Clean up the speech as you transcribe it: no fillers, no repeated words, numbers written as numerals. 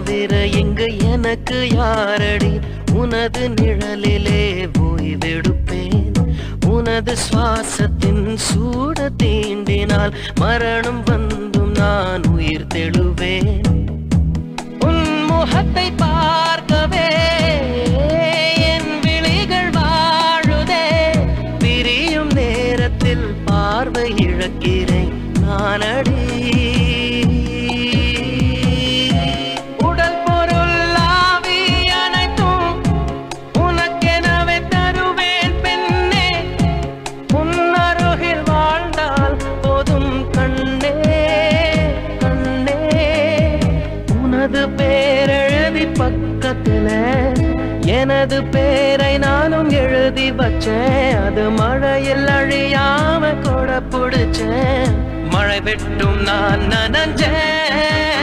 தவிர எங்க எனக்கு யாரடி உனது நிழலிலே ஓய்வெடுப்பேன் உனது சுவாசத்தின் சூட தீண்டினால் மரணம் வந்தும் நான் உயிர் தெழுவேன் உன் முகத்தை பார்க்கவே என் விழிகள் வாழுதே பிரியும் நேரத்தில் பார்வை இழக்கிறேன் நானடி பேரெழுதி பக்கத்துல எனது பேரை நானும் எழுதி வச்சேன் அது மழையில் அழியாம கூட பிடிச்சேன் மழை விட்டும் நான் நனஞ்சேன்